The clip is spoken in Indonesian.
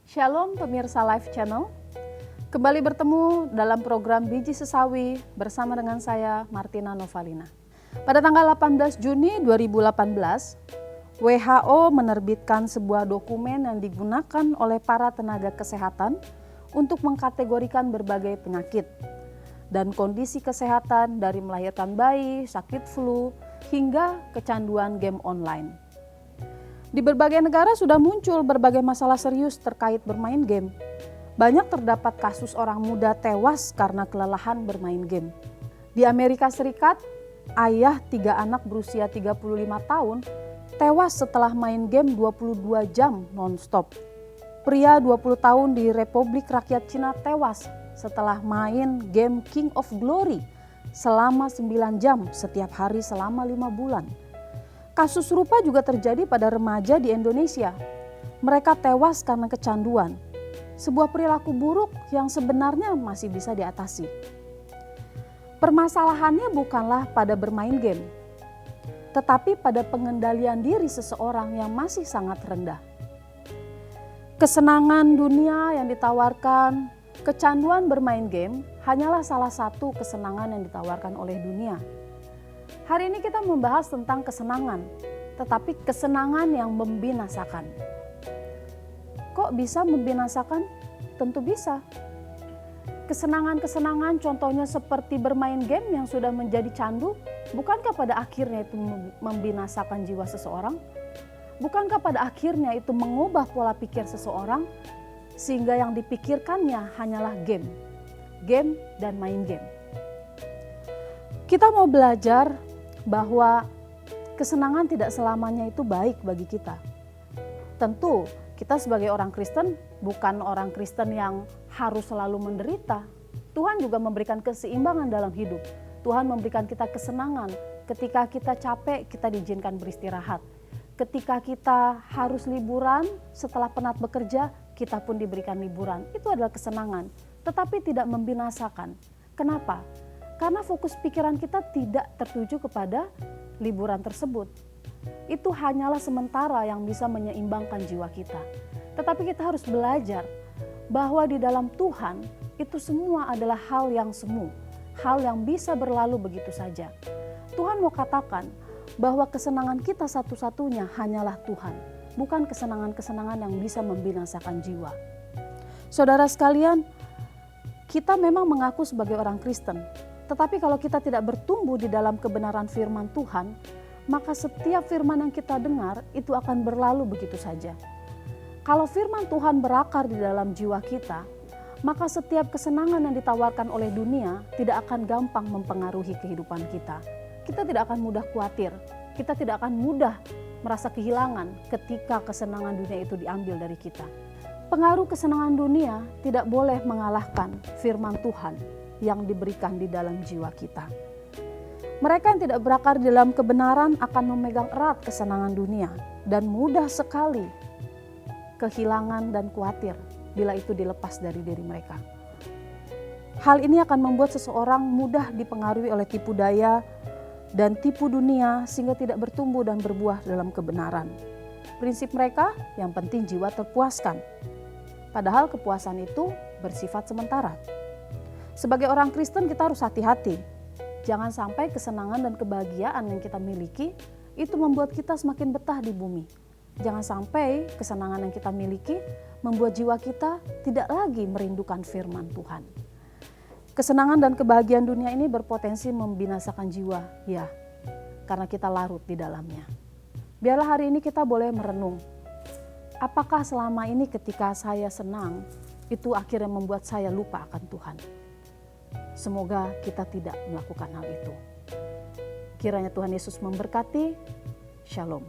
Shalom pemirsa Live Channel, kembali bertemu dalam program Biji Sesawi bersama dengan saya Martina Novalina. Pada tanggal 18 Juni 2018, WHO menerbitkan sebuah dokumen yang digunakan oleh para tenaga kesehatan untuk mengkategorikan berbagai penyakit dan kondisi kesehatan dari melahirkan bayi, sakit flu, hingga kecanduan game online. Di berbagai negara sudah muncul berbagai masalah serius terkait bermain game. Banyak terdapat kasus orang muda tewas karena kelelahan bermain game. Di Amerika Serikat, ayah 3 anak berusia 35 tahun tewas setelah main game 22 jam non-stop. Pria 20 tahun di Republik Rakyat Cina tewas setelah main game King of Glory selama 9 jam setiap hari selama 5 bulan. Kasus serupa juga terjadi pada remaja di Indonesia. Mereka tewas karena kecanduan, sebuah perilaku buruk yang sebenarnya masih bisa diatasi. Permasalahannya bukanlah pada bermain game, tetapi pada pengendalian diri seseorang yang masih sangat rendah. Kesenangan dunia yang ditawarkan, kecanduan bermain game hanyalah salah satu kesenangan yang ditawarkan oleh dunia. Hari ini kita membahas tentang kesenangan, tetapi kesenangan yang membinasakan. Kok bisa membinasakan? Tentu bisa. Kesenangan-kesenangan contohnya seperti bermain game yang sudah menjadi candu, bukankah pada akhirnya itu membinasakan jiwa seseorang? Bukankah pada akhirnya itu mengubah pola pikir seseorang sehingga yang dipikirkannya hanyalah game dan main game? Kita mau belajar bahwa kesenangan tidak selamanya itu baik bagi kita. Tentu kita sebagai orang Kristen bukan orang Kristen yang harus selalu menderita. Tuhan juga memberikan keseimbangan dalam hidup. Tuhan memberikan kita kesenangan. Ketika kita capek, kita diizinkan beristirahat. Ketika kita harus liburan, setelah penat bekerja, kita pun diberikan liburan. Itu adalah kesenangan, tetapi tidak membinasakan. Kenapa? Karena fokus pikiran kita tidak tertuju kepada liburan tersebut. Itu hanyalah sementara yang bisa menyeimbangkan jiwa kita. Tetapi kita harus belajar bahwa di dalam Tuhan itu semua adalah hal yang semu, hal yang bisa berlalu begitu saja. Tuhan mau katakan bahwa kesenangan kita satu-satunya hanyalah Tuhan, bukan kesenangan-kesenangan yang bisa membinasakan jiwa. Saudara sekalian, kita memang mengaku sebagai orang Kristen. Tetapi kalau kita tidak bertumbuh di dalam kebenaran firman Tuhan, maka setiap firman yang kita dengar itu akan berlalu begitu saja. Kalau firman Tuhan berakar di dalam jiwa kita, maka setiap kesenangan yang ditawarkan oleh dunia tidak akan gampang mempengaruhi kehidupan kita. Kita tidak akan mudah khawatir, kita tidak akan mudah merasa kehilangan ketika kesenangan dunia itu diambil dari kita. Pengaruh kesenangan dunia tidak boleh mengalahkan firman Tuhan yang diberikan di dalam jiwa kita. Mereka yang tidak berakar di dalam kebenaran akan memegang erat kesenangan dunia dan mudah sekali kehilangan dan khawatir bila itu dilepas dari diri mereka. Hal ini akan membuat seseorang mudah dipengaruhi oleh tipu daya dan tipu dunia sehingga tidak bertumbuh dan berbuah dalam kebenaran. Prinsip mereka yang penting jiwa terpuaskan. Padahal kepuasan itu bersifat sementara. Sebagai orang Kristen kita harus hati-hati. Jangan sampai kesenangan dan kebahagiaan yang kita miliki itu membuat kita semakin betah di bumi. Jangan sampai kesenangan yang kita miliki membuat jiwa kita tidak lagi merindukan firman Tuhan. Kesenangan dan kebahagiaan dunia ini berpotensi membinasakan jiwa, ya, karena kita larut di dalamnya. Biarlah hari ini kita boleh merenung. Apakah selama ini ketika saya senang, itu akhirnya membuat saya lupa akan Tuhan? Semoga kita tidak melakukan hal itu. Kiranya Tuhan Yesus memberkati. Shalom.